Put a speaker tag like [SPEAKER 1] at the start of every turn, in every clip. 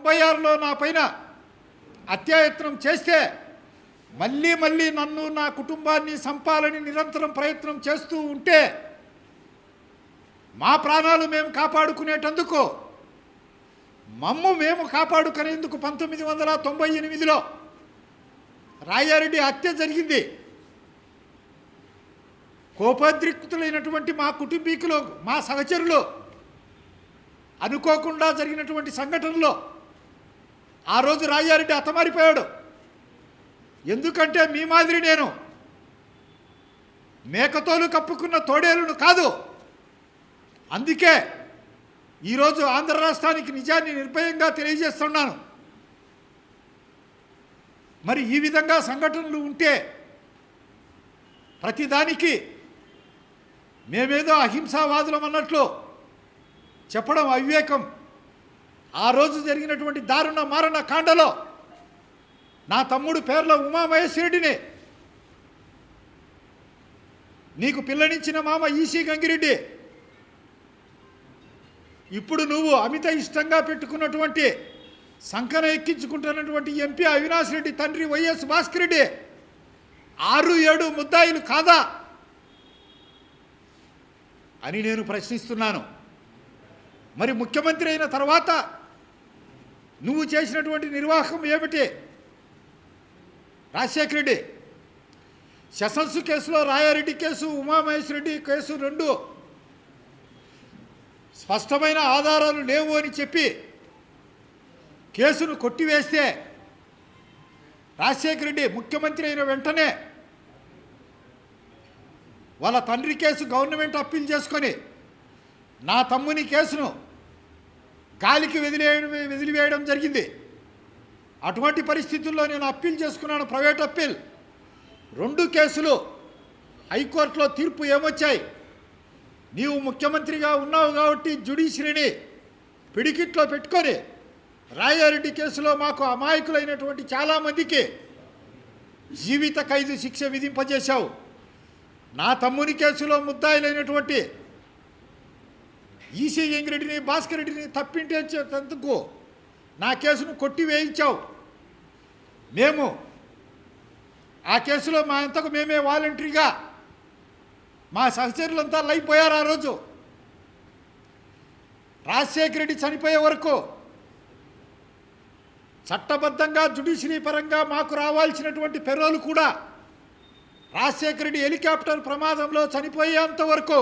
[SPEAKER 1] 1996లో నా పైన అత్యాయత్నం చేస్తే మళ్ళీ మళ్ళీ నన్ను నా కుటుంబాన్ని సంపాలని నిరంతరం ప్రయత్నం చేస్తూ ఉంటే మా ప్రాణాలు మేము కాపాడుకునేటందుకు మేము కాపాడుకునేందుకు 1998లో రాయారెడ్డి హత్య జరిగింది. కోపోద్రిక్తులైనటువంటి మా కుటుంబీకులు, మా సహచరులు అనుకోకుండా జరిగినటువంటి సంఘటనలో ఆ రోజు రాయారెడ్డి హతమారిపోయాడు. ఎందుకంటే మీ మాదిరి నేను మేకతోలు కప్పుకున్న తోడేలును కాదు. అందుకే ఈరోజు ఆంధ్ర రాష్ట్రానికి నిజాన్ని నిర్భయంగా తెలియజేస్తున్నాను. మరి ఈ విధంగా సంఘటనలు ఉంటే ప్రతిదానికి మేమేదో అహింసావాదులం అన్నట్లు చెప్పడం అవివేకం. ఆ రోజు జరిగినటువంటి దారుణ మారణ కాండలో నా తమ్ముడు పేర్ల ఉమామహేశ్వరుడిని, నీకు పిల్లనిచ్చిన మామ ఈసీ గంగిరెడ్డి, ఇప్పుడు నువ్వు అమిత ఇష్టంగా పెట్టుకున్నటువంటి సంకన ఎక్కించుకుంటున్నటువంటి ఎంపీ అవినాష్ రెడ్డి తండ్రి వైఎస్ భాస్కర్ రెడ్డి 6-7 ముద్దాయిలు కాదా అని నేను ప్రశ్నిస్తున్నాను. మరి ముఖ్యమంత్రి అయిన తర్వాత నువ్వు చేసినటువంటి నిర్వాహకం ఏమిటి? రాజశేఖర రెడ్డి సెషన్స్ కేసులో రాయారెడ్డి కేసు, ఉమామహేశ్వరరెడ్డి కేసు 2 స్పష్టమైన ఆధారాలు లేవు అని చెప్పి కేసును కొట్టివేస్తే రాజశేఖర రెడ్డి ముఖ్యమంత్రి అయిన వెంటనే వాళ్ళ తండ్రి కేసు గవర్నమెంట్ అప్పీల్ చేసుకొని నా తమ్ముని కేసును గాలికి వదిలివేయడం జరిగింది. అటువంటి పరిస్థితుల్లో నేను అప్పీల్ చేసుకున్నాను, ప్రైవేట్ అప్పీల్. 2 కేసులు హైకోర్టులో తీర్పు ఏమొచ్చాయి? నీవు ముఖ్యమంత్రిగా ఉన్నావు కాబట్టి జ్యుడిషియరీని పిడికిట్లో పెట్టుకొని రాయారెడ్డి కేసులో మాకు అమాయకులైనటువంటి చాలామందికి జీవిత ఖైదు శిక్ష విధింపజేశావు. నా తమ్ముని కేసులో ముద్దాయిలైనటువంటి ఈసీ గంగిరెడ్డిని, భాస్కర్ రెడ్డిని తప్పించేందుకు నా కేసును కొట్టివేయించావు. మేము ఆ కేసులో మా అంతకు మేమే వాలంటరీగా మా సహచరులంతా లైపోయారు. ఆ రోజు రాజశేఖర రెడ్డి చనిపోయే వరకు చట్టబద్ధంగా జ్యుడిషియరీ పరంగా మాకు రావాల్సినటువంటి పెరోలు కూడా రాజశేఖర రెడ్డి హెలికాప్టర్ ప్రమాదంలో చనిపోయేంత వరకు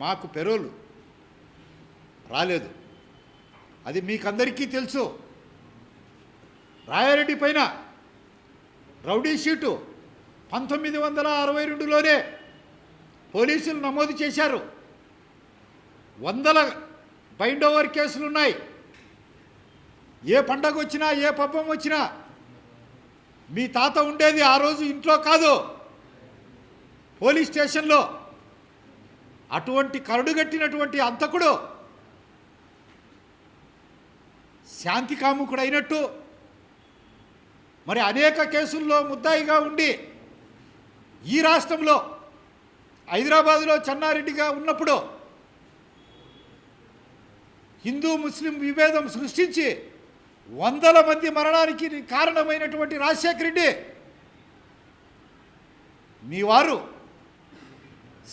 [SPEAKER 1] మాకు పెరోలు రాలేదు. అది మీకందరికీ తెలుసు. రాయారెడ్డి పైన రౌడీ షీటు 1962లోనే పోలీసులు నమోదు చేశారు. 100 బైండ్ ఓవర్ కేసులు ఉన్నాయి. ఏ పండగ వచ్చినా, ఏ పబ్బం వచ్చినా మీ తాత ఉండేది ఆ రోజు ఇంట్లో కాదు, పోలీస్ స్టేషన్లో. అటువంటి కరడుగట్టినటువంటి అంతకుడు శాంతి కాముకుడు అయినట్టు మరి అనేక కేసుల్లో ముద్దాయిగా ఉండి ఈ రాష్ట్రంలో హైదరాబాదులో చెన్నారెడ్డిగా ఉన్నప్పుడు హిందూ ముస్లిం విభేదం సృష్టించి 100 మంది మరణానికి కారణమైనటువంటి రాజశేఖర రెడ్డి మీ వారు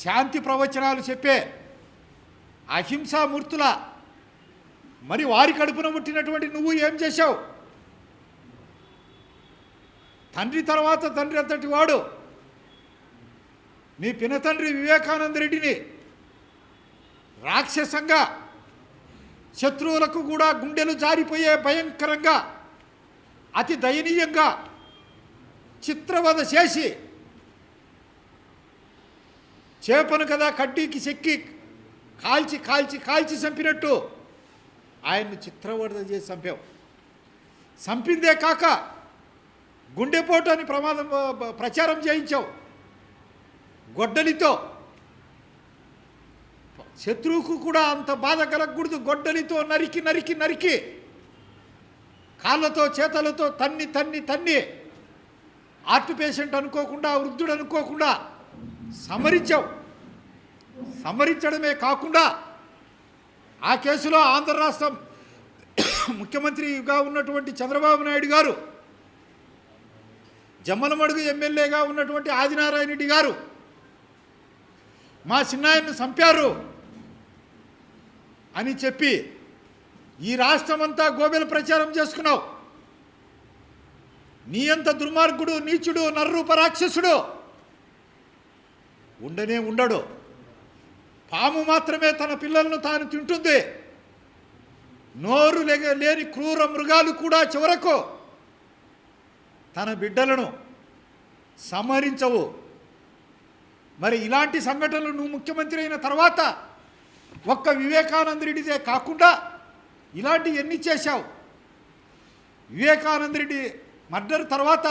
[SPEAKER 1] శాంతి ప్రవచనాలు చెప్పే అహింసామూర్తుల మరి వారి కడుపున పుట్టినటువంటి నువ్వు ఏం చేశావు? తండ్రి తర్వాత తండ్రి అంతటి వాడు మీ పినతండ్రి వివేకానంద రెడ్డిని రాక్షసంగా, శత్రువులకు కూడా గుండెలు జారిపోయే భయంకరంగా, అతి దయనీయంగా చిత్రవధ చేసి చేపను కదా కడ్డీకి చెక్కి కాల్చి కాల్చి కాల్చి చంపినట్టు ఆయన్ని చిత్రవధ చేసి చంపావు. చంపిందే కాక గుండెపోటు అని ప్రచారం చేయించావు. గొడ్డలితో శత్రువుకు కూడా అంత బాధ కలగకూడదు. గొడ్డలితో నరికి నరికి నరికి కాళ్ళతో చేతలతో తన్ని తన్ని తన్ని హార్ట్ పేషెంట్ అనుకోకుండా, వృద్ధుడు అనుకోకుండా సమరించావు. సమరించడమే కాకుండా ఆ కేసులో ఆంధ్ర రాష్ట్రం ముఖ్యమంత్రిగా ఉన్నటువంటి చంద్రబాబు నాయుడు గారు, జమ్మలమడుగు ఎమ్మెల్యేగా ఉన్నటువంటి ఆదినారాయణ రెడ్డి గారు మా చిన్నాయన్ను చంపారు అని చెప్పి ఈ రాష్ట్రమంతా గోబెల ప్రచారం చేసుకున్నావు. నీ అంత దుర్మార్గుడు, నీచుడు, నర్రూప రాక్షసుడు ఉండనే ఉండడు. పాము మాత్రమే తన పిల్లలను తాను తింటుంది. నోరు లేని క్రూర మృగాలు కూడా చివరకు తన బిడ్డలను సంహరించవు. మరి ఇలాంటి సంఘటనలు నువ్వు ముఖ్యమంత్రి అయిన తర్వాత ఒక్క వివేకానంద రెడ్డిదే కాకుండా ఇలాంటి ఎన్ని చేశావు? వివేకానంద రెడ్డి మర్డర్ తర్వాత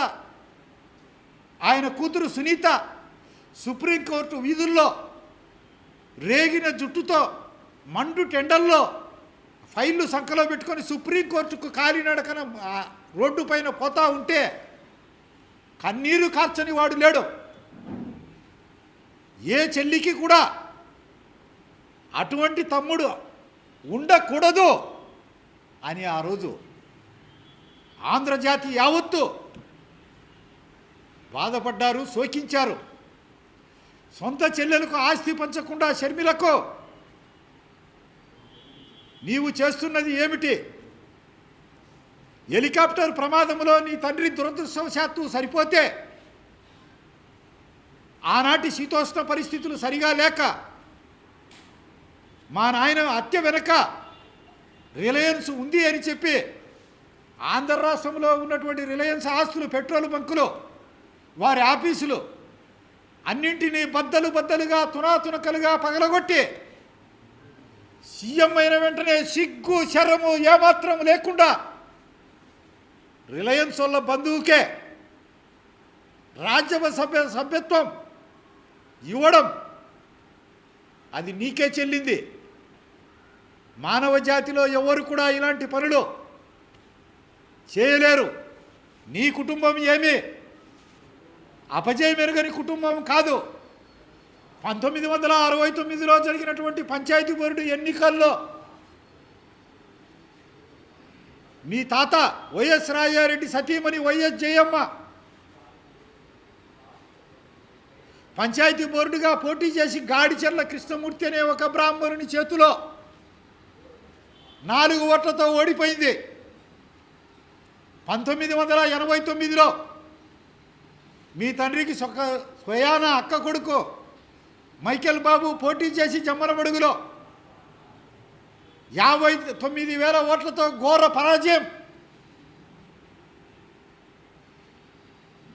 [SPEAKER 1] ఆయన కూతురు సునీత సుప్రీంకోర్టు వీధుల్లో రేగిన జుట్టుతో మండు టెండల్లో ఫైళ్ళు సంఖలో పెట్టుకొని సుప్రీంకోర్టుకు కాలినడకన రోడ్డు పైన పోతా ఉంటే కన్నీరు కార్చని వాడు లేడు. ఏ చెల్లికి కూడా అటువంటి తమ్ముడు ఉండకూడదు అని ఆ రోజు ఆంధ్రజాతి యావత్తు బాధపడ్డారు, శోకించారు. సొంత చెల్లెలకు ఆస్తి పంచకుండా షర్మిలకు నీవు చేస్తున్నది ఏమిటి? హెలికాప్టర్ ప్రమాదంలో నీ తండ్రి దురదృష్టవశాత్తు సరిపోతే ఆనాటి శీతోష్ణ పరిస్థితులు సరిగా లేక మా నాయన హత్య వెనక రిలయన్స్ ఉంది అని చెప్పి ఆంధ్ర రాష్ట్రంలో ఉన్నటువంటి రిలయన్స్ ఆస్తులు, పెట్రోల్ బంకులు, వారి ఆఫీసులు అన్నింటినీ బద్దలుగా తునాతునకలుగా పగలగొట్టి సీఎం అయిన వెంటనే సిగ్గు శరము ఏమాత్రం లేకుండా రిలయన్స్ వాళ్ళ బంధువుకే రాజ్యసభ సభ్యత్వం ఇవ్వడం అది నీకే చెల్లింది. మానవ జాతిలో ఎవరు కూడా ఇలాంటి పనులు చేయలేరు. నీ కుటుంబం ఏమీ అపజయమెరుగని కుటుంబం కాదు. 1969లో జరిగినటువంటి పంచాయతీ బోర్డు ఎన్నికల్లో మీ తాత వైఎస్ రాజారెడ్డి సతీమణి వైఎస్ జయమ్మ పంచాయతీ బోర్డుగా పోటీ చేసి గాడిచెర్ల కృష్ణమూర్తి అనే ఒక బ్రాహ్మణుని చేతిలో 4 ఓట్లతో ఓడిపోయింది. 1989లో మీ తండ్రికి స్వయాన అక్క కొడుకు మైకేల్ బాబు పోటీ చేసి జమ్మలమడుగులో 59,000 ఓట్లతో ఘోర పరాజయం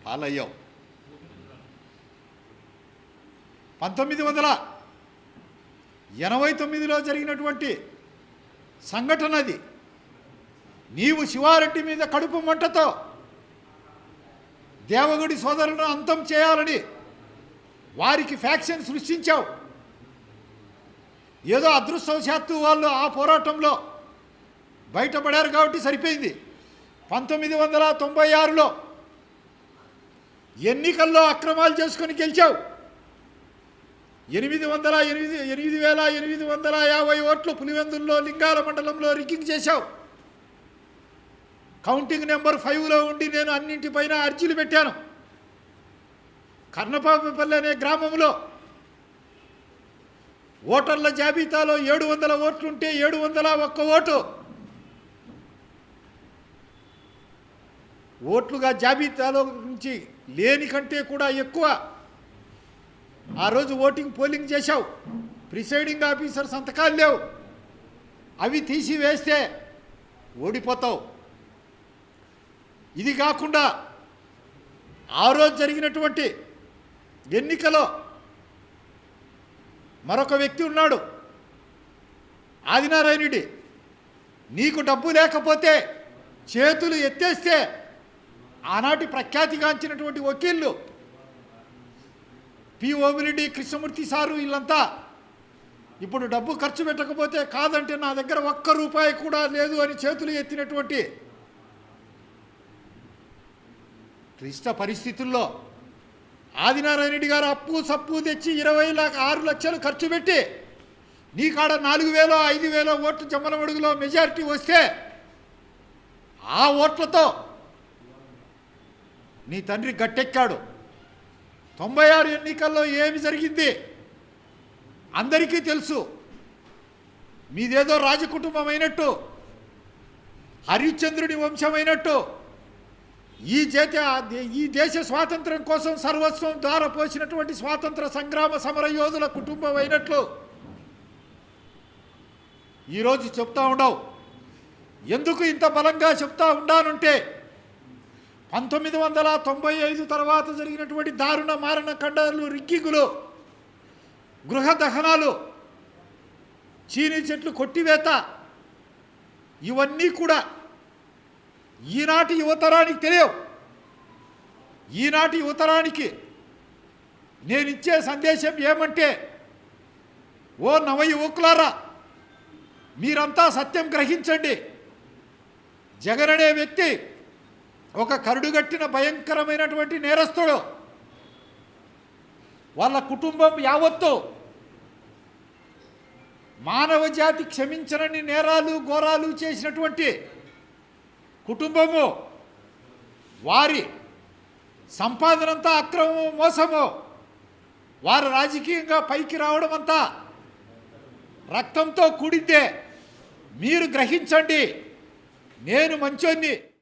[SPEAKER 1] పాలయ్యావు. 1989లో జరిగినటువంటి సంఘటన అది. నీవు శివారెడ్డి మీద కడుపు మంటతో దేవగుడి సోదరులను అంతం చేయాలని వారికి ఫ్యాక్షన్ సృష్టించావు. ఏదో అదృష్టవశాత్తు వాళ్ళు ఆ పోరాటంలో బయటపడారు కాబట్టి సరిపోయింది. 1996లో ఎన్నికల్లో అక్రమాలు చేసుకొని గెలిచావు. 8,850 ఓట్లు పులివెందుల్లో లింగాల మండలంలో రిగ్గింగ్ చేశావు. కౌంటింగ్ నెంబర్ 5లో ఉండి నేను అన్నింటిపైన అర్జీలు పెట్టాను. కర్ణపాపపల్లి అనే గ్రామంలో ఓటర్ల జాబితాలో 700 ఓట్లుంటే 701 ఓటు ఓట్లుగా జాబితాలో నుంచి లేని కంటే కూడా ఎక్కువ ఆ రోజు పోలింగ్ చేశావు. ప్రిసైడింగ్ ఆఫీసర్ సంతకాలు లేవు. అవి తీసి వేస్తే ఓడిపోతావు. ఇది కాకుండా ఆ రోజు జరిగినటువంటి ఎన్నికలో మరొక వ్యక్తి ఉన్నాడు, ఆదినారాయణ రెడ్డి. నీకు డబ్బు లేకపోతే చేతులు ఎత్తేస్తే ఆనాటి ప్రఖ్యాతిగాంచినటువంటి వకీళ్ళు పి ఓమిరెడ్డి, కృష్ణమూర్తి సారు వీళ్ళంతా ఇప్పుడు డబ్బు ఖర్చు పెట్టకపోతే కాదంటే నా దగ్గర ₹1 కూడా లేదు అని చేతులు ఎత్తినటువంటి క్లిష్ట పరిస్థితుల్లో ఆదినారాయణ రెడ్డి గారు అప్పు సప్పు తెచ్చి 26 లక్షలు ఖర్చు పెట్టి నీ కాడ 4,000 5,000 ఓట్లు జమ్మలమడుగులో మెజారిటీ వస్తే ఆ ఓట్లతో నీ తండ్రి గట్టెక్కాడు. 96 ఎన్నికల్లో ఏమి జరిగింది అందరికీ తెలుసు. మీదేదో రాజకుటుంబం అయినట్టు, హరిశ్చంద్రుని వంశమైనట్టు, ఈ దేశ స్వాతంత్రం కోసం సర్వస్వం ధారపోసినటువంటి స్వాతంత్ర సంగ్రామ సమర యోధుల కుటుంబం అయినట్లు ఈరోజు చెప్తా ఉండవు. ఎందుకు ఇంత బలంగా చెప్తా ఉండానంటే 1995 తర్వాత జరిగినటువంటి దారుణ మారణ ఖండాలు, రిగ్గింగులు, గృహ దహనాలు, చీనీ చెట్లు కొట్టివేత, ఇవన్నీ కూడా ఈనాటి యువతరానికి తెలియవు. ఈనాటి యువతరానికి నేను ఇచ్చే సందేశం ఏమంటే, ఓ నవ యువకులారా, మీరంతా సత్యం గ్రహించండి. జగన్ అనే వ్యక్తి ఒక కరుడుగట్టిన భయంకరమైనటువంటి నేరస్తుడు. వాళ్ళ కుటుంబం యావత్తు మానవ జాతి క్షమించనని నేరాలు ఘోరాలు చేసినటువంటి కుటుంబము. వారి సంపాదనంతా అక్రమము, మోసము. వారు రాజకీయంగా పైకి రావడం అంతా రక్తంతో కూడిందే. మీరు గ్రహించండి, నేను మంచోన్ని.